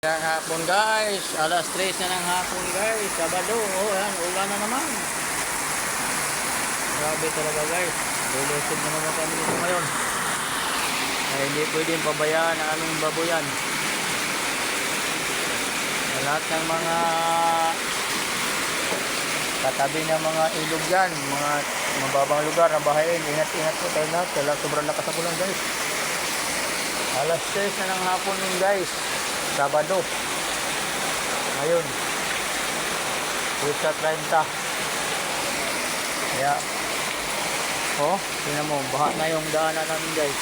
Yan hapon guys, alas 3 na ng hapon guys, Sabado, yan, ulan na naman. Grabe talaga guys, lulusog na naman kami dito ngayon. Ay, hindi pwedeng pabayaan ang aming baboyan. Sa lahat ng mga katabi ng mga ilog yan, mga mababang lugar na bahayin, ingat-ingat po tayo lahat, kaya sobrang lakas ng ulan guys. Alas 6 na ng hapon yun guys, Sabado. Ngayon, Pusa 30. Kaya, tingnan mo, baha na yung daanan namin guys.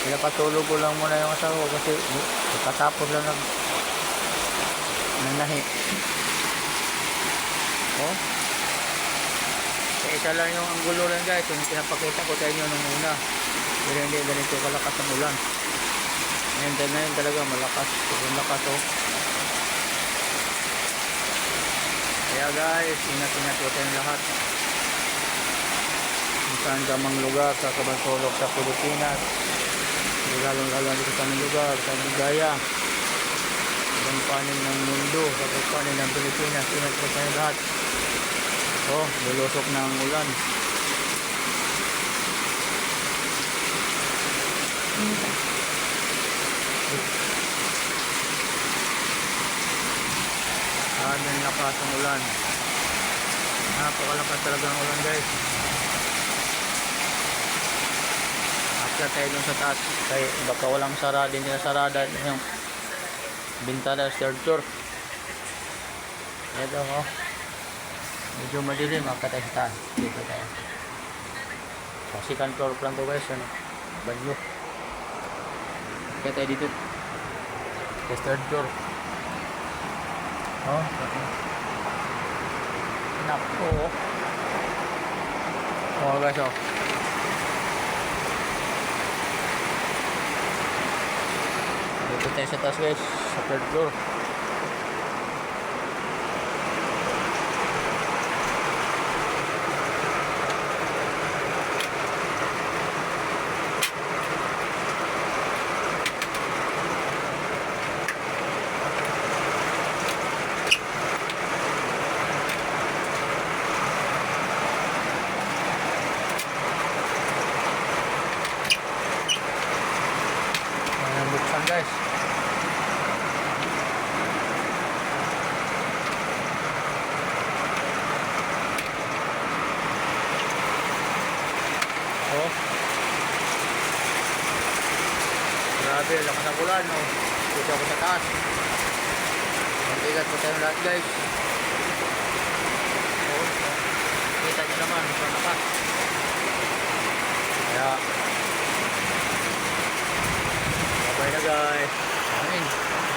Pinapatulog ko lang muna yung asawa kasi katapos lang nanahi. Isa lang yung anggulo lang guys, yung pinapakita ko sa inyo nung una. Pero hindi ganito kalakas ang ulan. Ngayon time na yun talaga malakas. Sobrang lakas Kaya guys, ingat-ingat po tayong lahat. Kung saan ka mang lugar sa kabansulok sa Pilipinas. Lalong-lalo dito sa aming lugar, sa Ligaya. Ibang panin ng mundo, sa panin ng Pilipinas. Ingat po tayong lahat. Lulusok na ang ulan. Ang lakas ng ulan. Napakalakas talaga ng ulan guys. Akyat tayo dun sa taas. Kaya baka walang sarada, hindi na sarada yung bintana sa third floor. Ito medyo madilim, akyat tayo sa taas. Dito tayo. Sa second floor plan to guys. Banyo. Akyat tayo dito. Sa third floor. Naku. Guys, dito tayo sa taas guys, sa third floor. Buksan guys. Grabe, lakas ng ulan. Dito ako sa taas. Mag-ingat po tayo lahat guys. Kita nyo naman sa lakas. Kaya bye na guys.